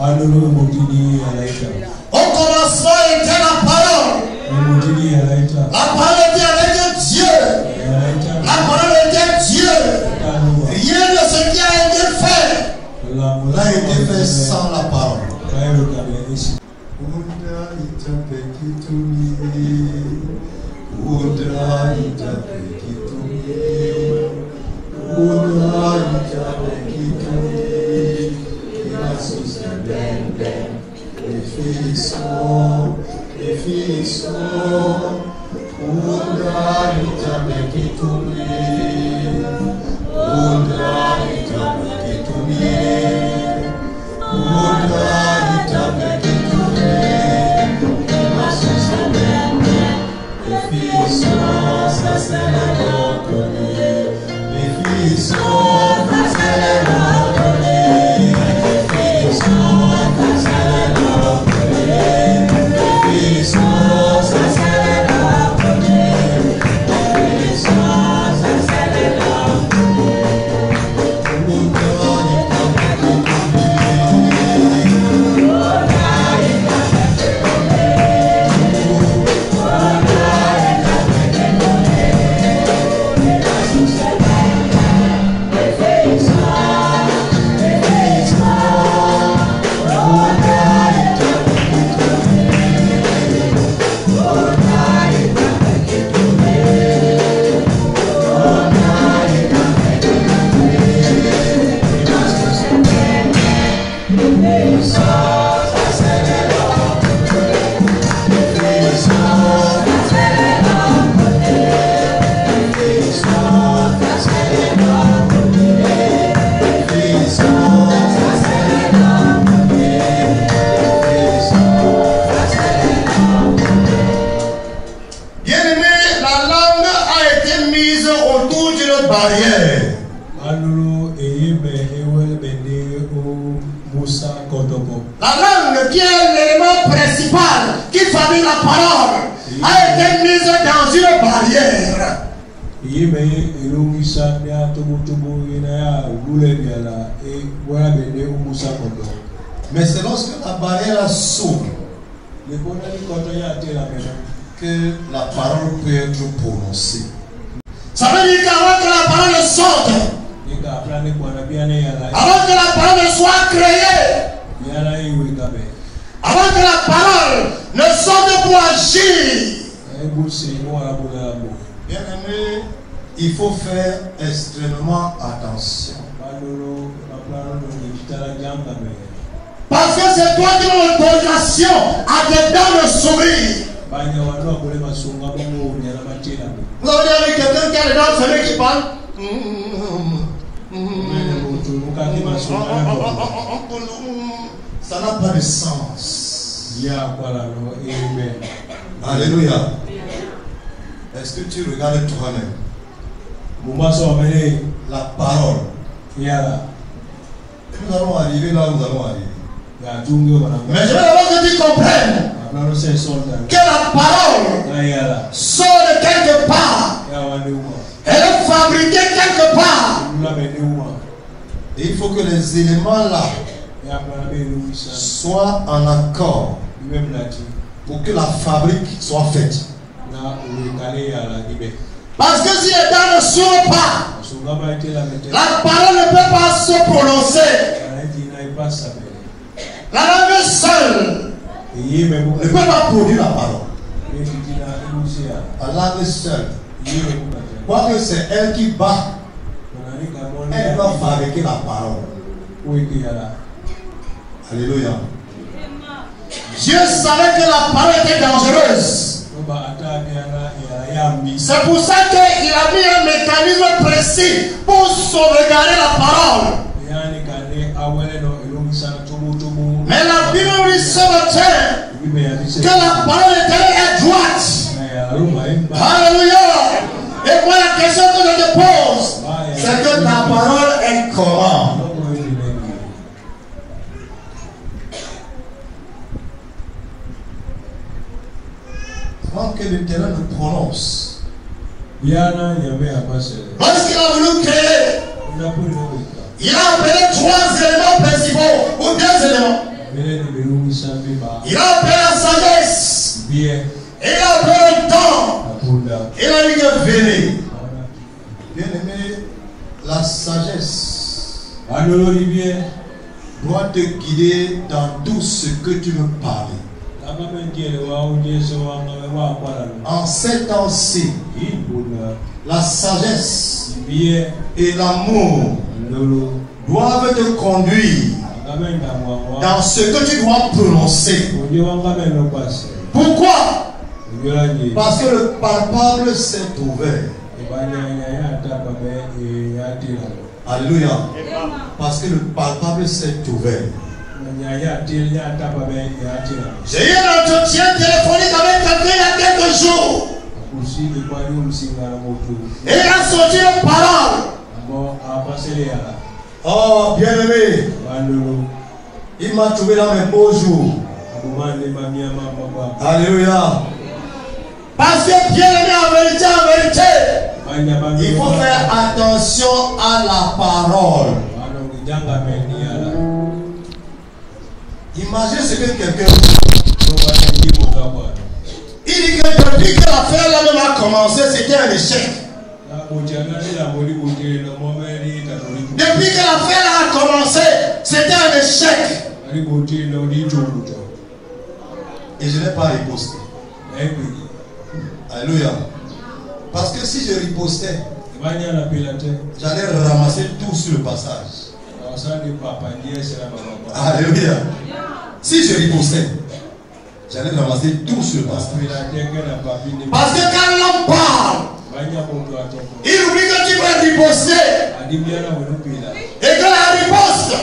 Au commencement était la parole. La parole était avec Dieu. La parole était Dieu. Rien de ce qui a été fait n'a été fait sans la parole. La langue qui est l'élément principal qui fabrique la parole a été mise dans une barrière. Mais c'est lorsque la barrière s'ouvre que la parole peut être prononcée. Ça veut dire qu'avant que la parole sorte, avant que la parole soit créée, avant que la parole ne sorte pour agir, bien aimé, il faut faire extrêmement attention. Parce que c'est toi qui as l'autorisation à te donner le sourire. Vous avez vu quelqu'un qui a les dents fermées qui parle. Ça n'a pas de sens. Alléluia. Est-ce que tu regardes toi-même? La parole. Nous allons arriver là où nous allons arriver. Mais je veux d'abord que tu comprennes que la parole sort de quelque part. Elle est fabriquée quelque part. Et il faut que les éléments là soient en accord pour que la fabrique soit faite. Parce que si les dents ne sont pas, la parole ne peut pas se prononcer. La langue seule ne peut pas produire la parole. La langue seule, quoique c'est elle qui bat, elle doit fabriquer la parole. Alléluia. Dieu savait que la parole était dangereuse. C'est pour ça qu'il a mis un mécanisme précis pour sauvegarder la parole. Mais la Bible dit ce matin que la parole est droite. Alléluia. Et moi la question que je te pose, c'est que ta parole est comment? Avant que le terrain le prononce, lorsqu'il a voulu créer, il a appelé 3 éléments principaux ou 2 éléments. Il a appelé la sagesse. Il a appelé le temps. Il a dit que venez. Bien aimé, la sagesse doit te guider dans tout ce que tu veux parler. En ces temps-ci, la sagesse et l'amour doivent te conduire dans ce que tu dois prononcer. Pourquoi? Parce que le palpable s'est ouvert. Alléluia. Parce que le palpable s'est ouvert. J'ai eu un entretien téléphonique avec quelqu'un il y a quelques jours. Et il a sorti une parole. Oh, bien-aimé. Il m'a trouvé dans mes beaux jours. Alléluia. Parce que bien-aimé, en vérité, il faut faire attention à la parole. Imagine ce que quelqu'un dit. Il dit que depuis que l'affaire là-même a commencé, c'était un échec. Depuis que l'affaire là a commencé, c'était un échec. Et je n'ai pas riposté. Alléluia. Parce que si je ripostais, j'allais ramasser tout sur le passage. Alléluia. Si je ripostais, j'allais ramasser tout sur le passage. Parce que quand l'homme parle, il oublie que tu vas riposter. Et que la riposte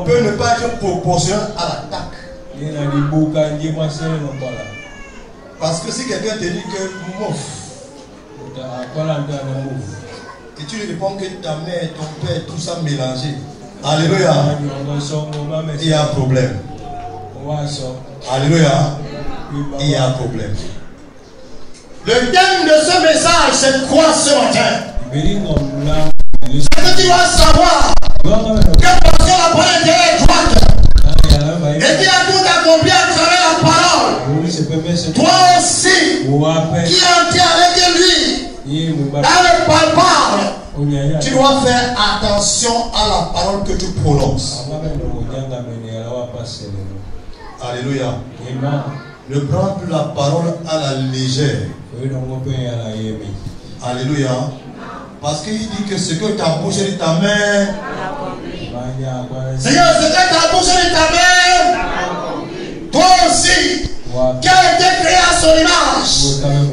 peut ne pas être proportionnelle à l'attaque. Parce que si quelqu'un te dit que mouf, et tu lui réponds que ta mère, ton père, tout ça mélangé. Alléluia. Il y a un problème. Alléluia. Il y a un problème. Le thème de ce message, c'est quoi ce matin? C'est que tu dois savoir que parce que la parole est droite et qu'il a tout accompli à travers la parole, toi aussi qui es entier avec lui dans le palpable, tu dois faire attention à la parole que tu prononces. Alléluia. Ne prends plus la parole à la légère. Alléluia. Parce qu'il dit que ce que ta bouche et ta main. Seigneur, ce que ta bouche et ta main. Toi aussi, qui a été créé à son image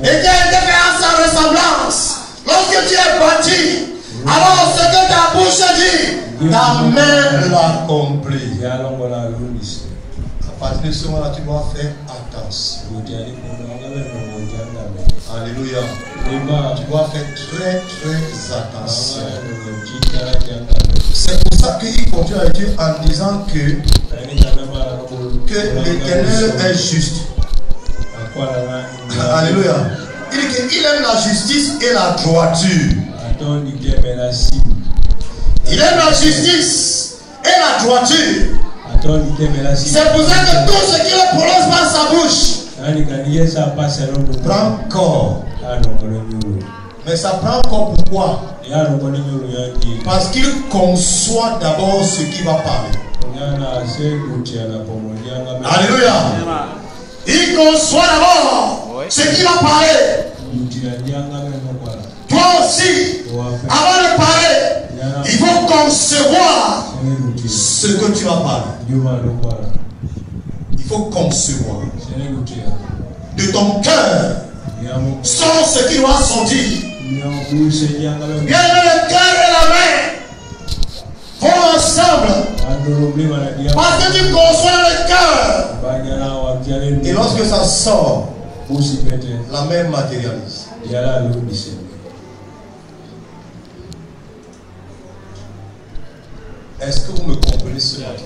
et qui a été créé à sa ressemblance. Lorsque tu es bâti, alors ce que ta bouche dit, ta main l'accomplit. À partir de ce moment-là, tu dois faire attention. Alléluia. Tu dois faire très très attention. C'est pour ça qu'il continue à dire en disant que l'Éternel est juste. Alléluia. Il dit qu'il aime la justice et la droiture. Il aime la justice et la droiture. C'est pour ça que tout ce qu'il prononce par sa bouche prend corps. Mais ça prend corps pourquoi? Parce qu'il conçoit d'abord ce qu'il va parler. Alléluia. Il conçoit d'abord ce qu'il va parler. Toi aussi, avant de parler, il faut concevoir ce que tu vas parler. Il faut concevoir de ton cœur sans ce qui doit sortir. Bien le cœur et la main vont ensemble. Parce que tu conçois le cœur. Et lorsque ça sort, la main matérialise. Est-ce que vous me comprenez ce matin?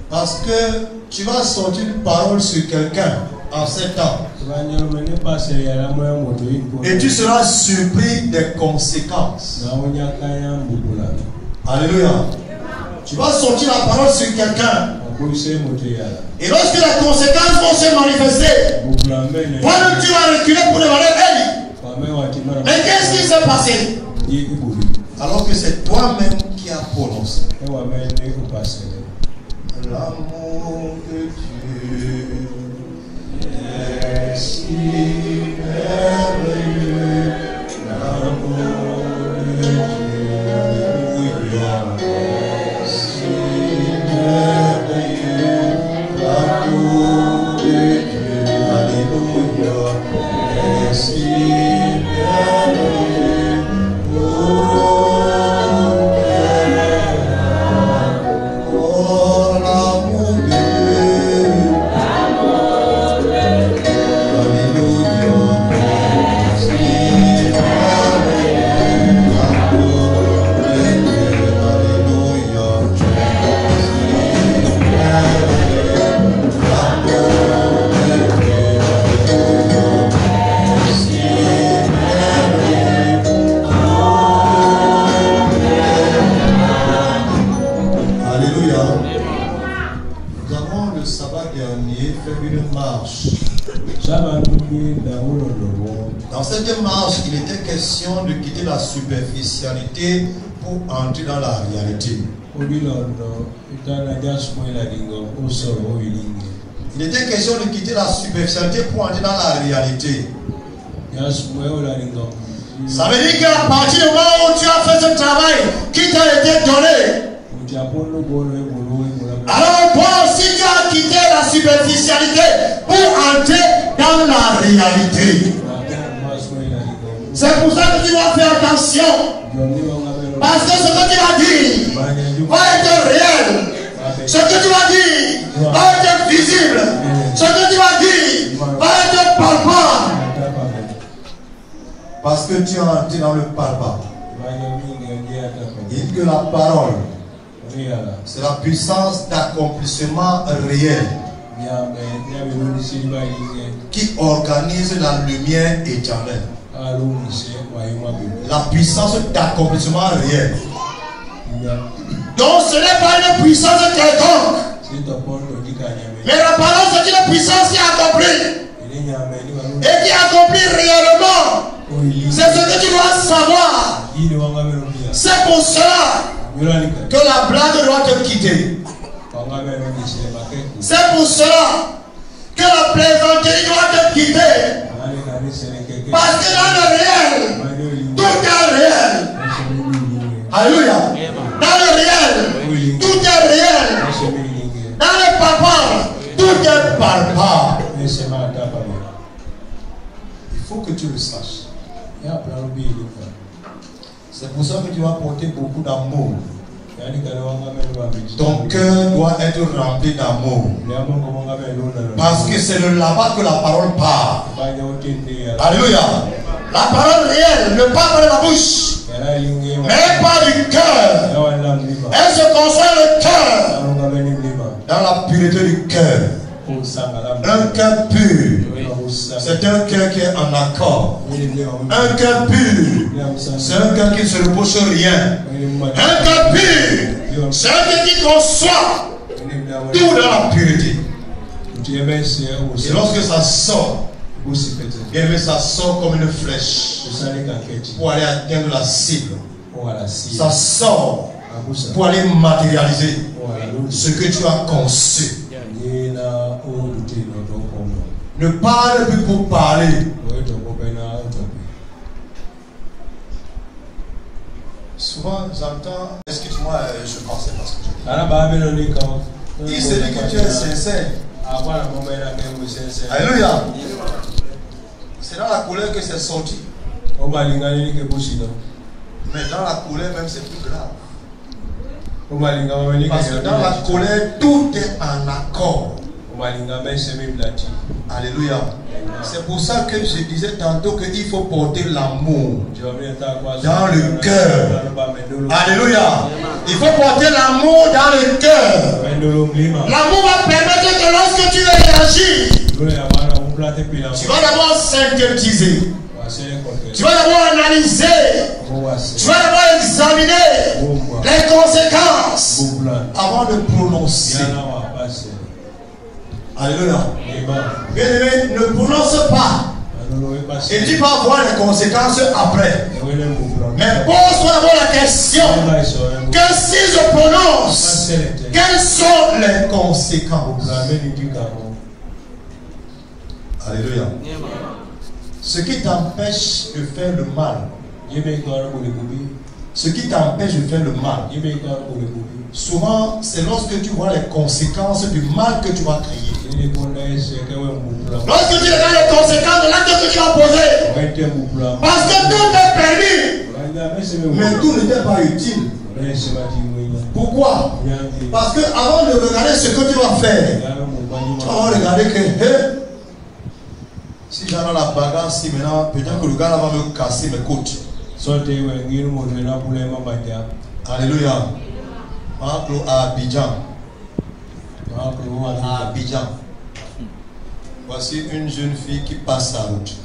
Parce que tu vas sortir une parole sur quelqu'un en 7 ans. Et tu seras surpris des conséquences. Alléluia. Tu vas sortir la parole sur quelqu'un. Et lorsque les conséquences vont se manifester, toi-même tu vas reculer pour demander Eli. Mais qu'est-ce qui s'est passé? Alors que c'est toi-même qui as prononcé. L'amour de Dieu est si merveilleux. L'amour de Dieu est si merveilleux. L'amour de Dieu, alléluia, est si merveilleux. Dans cette marche, il était question de quitter la superficialité pour entrer dans la réalité. Il était question de quitter la superficialité pour entrer dans la réalité. Ça veut dire qu'à partir du moment où tu as fait ce travail qui t'a été donné, alors toi aussi tu as quitté la superficialité pour entrer dans la réalité. C'est pour ça que tu dois faire attention. Parce que ce que tu vas dire va être réel. Ce que tu vas dire va être visible. Ce que tu vas dire va être palpable. Parce que tu es entré dans le palpable. Il dit que la parole, c'est la puissance d'accomplissement réel qui organise la lumière éternelle. La puissance d'accomplissement réel. Donc ce n'est pas une puissance quelconque. Mais la parole c'est une puissance qui accomplit. Et qui accomplit réellement. C'est ce que tu dois savoir. C'est pour cela que la blague doit te quitter. C'est pour cela que la plaisanterie doit te quitter. Parce que dans le réel, tout est réel. Alléluia. Dans le réel, tout est réel. Dans le palpable, tout est palpable. Il faut que tu le saches. C'est pour ça que tu vas porter beaucoup d'amour. Ton cœur doit être rempli d'amour. Parce que c'est de là-bas que la parole part. Alléluia. La parole réelle ne part pas de la bouche, mais part du cœur. Elle se conçoit le cœur. Dans la pureté du cœur. Un cœur pur, c'est un cœur qui est en accord. Un cœur pur, c'est un cœur qui ne se repose sur rien. Un cœur pur, c'est un cœur qui conçoit tout dans la pureté. Et lorsque ça sort, bien ça sort comme une flèche pour aller atteindre la cible. Ça sort pour aller matérialiser ce que tu as conçu. Ne parle plus pour parler. Souvent j'entends, excuse-moi, je pensais parce que il se dit que tu es sincère. Alléluia. C'est dans la colère que c'est sorti. Mais dans la colère même c'est plus grave. Parce que dans la colère tout est en accord. Alléluia. C'est pour ça que je disais tantôt qu'il faut porter l'amour dans le cœur. Alléluia. Il faut porter l'amour dans le cœur. L'amour va permettre que lorsque tu réagis, Tu vas d'abord synthétiser. Tu vas d'abord analyser. Tu vas d'abord examiner les conséquences avant de prononcer. Alléluia. Bien-aimé, ne prononce pas. Et tu vas voir les conséquences après. Mais pose-toi d'abord la question que si je prononce, quelles sont les conséquences? Alléluia. Ce qui t'empêche de faire le mal, ce qui t'empêche de faire le mal, souvent c'est lorsque tu vois les conséquences du mal que tu vas créer. Lorsque tu regardes les conséquences de l'acte que tu vas poser, parce que tout est permis, mais tout n'était pas utile. Pourquoi? Parce que avant de regarder ce que tu vas faire, tu vas regarder que si j'en ai la bagarre, si maintenant peut-être que le gars là va me casser mes côtes. Alléluia. À Abidjan. À Abidjan. Voici une jeune fille qui passe sa route.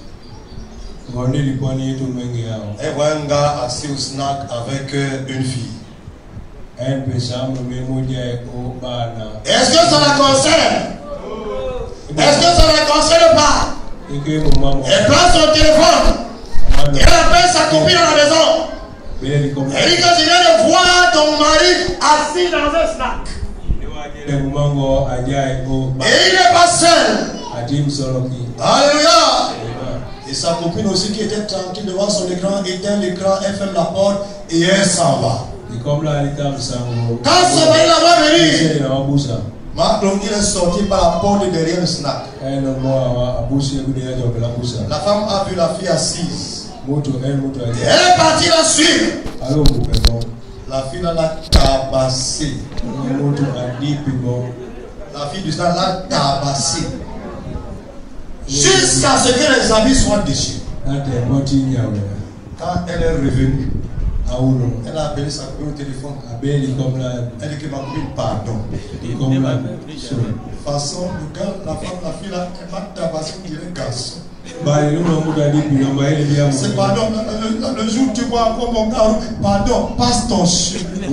Elle voit un gars assis au snack avec une fille. Est-ce que ça la concerne? Est-ce que ça la concerne pas? Elle prend son téléphone. Elle appelle sa copine à la maison. Elle dit que je viens de voir ton mari assis dans un snack. Et il n'est pas seul. Alléluia. Et sa copine aussi qui était tranquille devant son écran, éteint l'écran, elle ferme la porte et elle s'en va. Quand son mari la voit venir, Marc il est sorti par la porte derrière le snack. La femme a vu la fille assise. Et elle est partie la suivre. La fille l'a tabassé. La fille du snack l'a tabassé. Jusqu'à ce que les habits soient déchirés. Quand elle est revenue, elle a appelé sa copine au téléphone. Elle dit que ma copine, pardon. De toute façon, le gars, la femme, la fille, là, elle m'a tabassé, on dirait garçon. C'est pardon, le jour où tu vois encore mon gars, pardon, passe ton chien. Si elle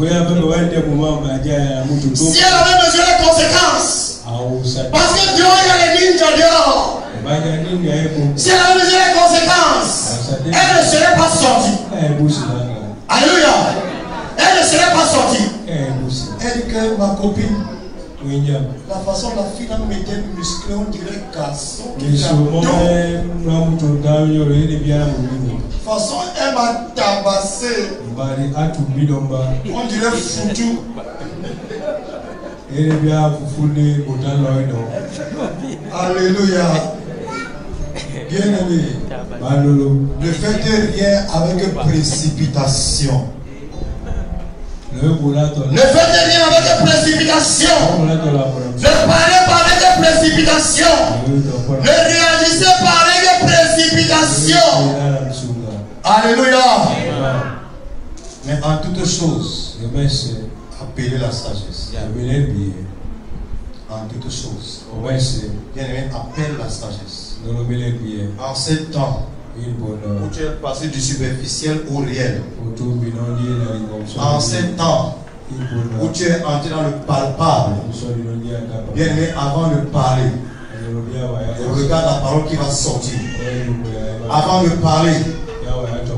avait mesuré les conséquences, parce que Dieu il y a les ninjas dehors. Si elle avait mesuré les conséquences, elle ne serait pas sortie. Alléluia. Elle ne serait pas sortie. Elle dit que ma copine, la façon la fille là m'était musclée, on dirait garçon. De toute façon, elle m'a tabassé. On dirait foutu. Alléluia. Bien-aimé, ne faites rien avec précipitation. Ne faites rien avec précipitation. Ne parlez pas avec précipitation. Ne réagissez pas avec précipitation. Alléluia. Mais en toutes choses, appelez la sagesse. En toutes choses. Bien-aimé, appelle la sagesse. En ces temps où tu es passé du superficiel au réel, en ces temps où tu es entré dans le palpable, bien aimé, avant de parler, regarde la parole qui va sortir. Avant de parler,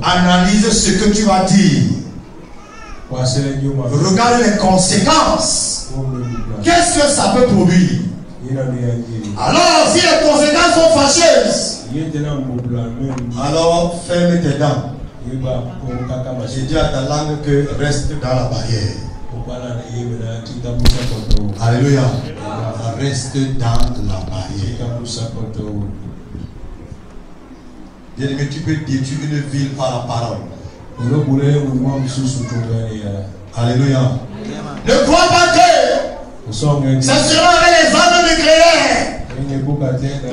analyse ce que tu vas dire. Regarde les conséquences. Qu'est-ce que ça peut produire? Alors, si les conséquences sont fâcheuses, alors ferme tes dents. J'ai dit à ta langue que reste dans la barrière. Alléluia. Reste dans la barrière. Bien-aimé, tu peux détruire une ville par la parole. Alléluia. Ne crois pas que c'est seulement avec les armes nucléaires.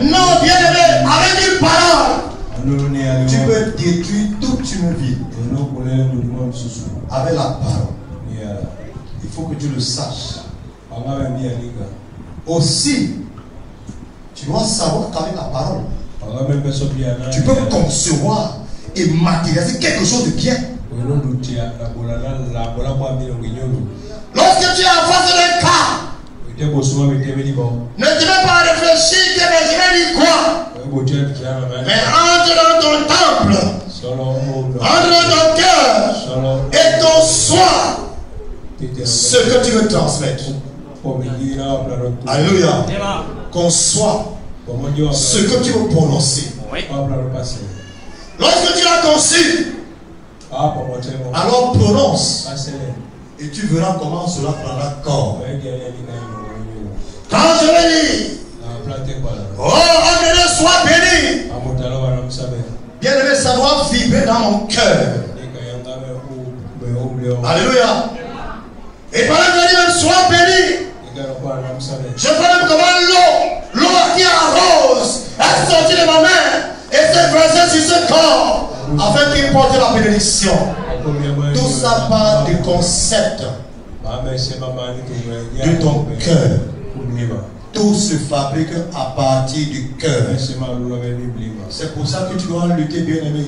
Non, bien-aimé, avec une parole, tu peux détruire toute une ville. Avec la parole. Il faut que tu le saches. Aussi, Tu dois savoir qu'avec la parole, tu peux concevoir et matérialiser quelque chose de bien. Lorsque tu es en face d'un cas, ne te mets pas à réfléchir que mais je vais dire quoi. Mais entre dans ton temple, entre dans ton cœur et conçois ce que tu veux transmettre. Alléluia. Conçois ce que tu veux prononcer. Lorsque tu l'as conçu, alors prononce. Et tu verras comment cela prendra corps. Quand je vais dire, oh, Dieu soit béni. Bien aimé, ça doit vibrer dans mon cœur. Alléluia. Et pendant que Dieu soit béni, je vois même comment l'eau qui arrose est sortie de ma main et s'est versée sur ce corps afin qu'il porte la bénédiction. Tout ça part du concept de ton cœur. Tout se fabrique à partir du cœur. C'est pour ça que tu dois lutter, bien aimé,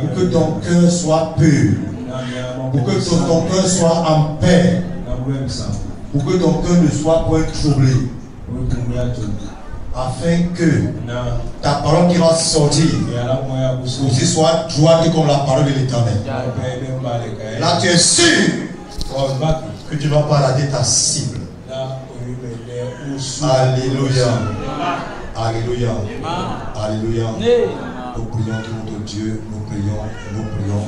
pour que ton cœur soit pur, pour que ton cœur soit en paix, pour que ton cœur ne soit point troublé, afin que ta parole qui va sortir aussi soit droite comme la parole de l'Éternel. Là tu es sûr que tu vas pas rater ta cible. Alléluia. Alléluia. Alléluia. Nous prions notre Dieu, nous prions, nous prions.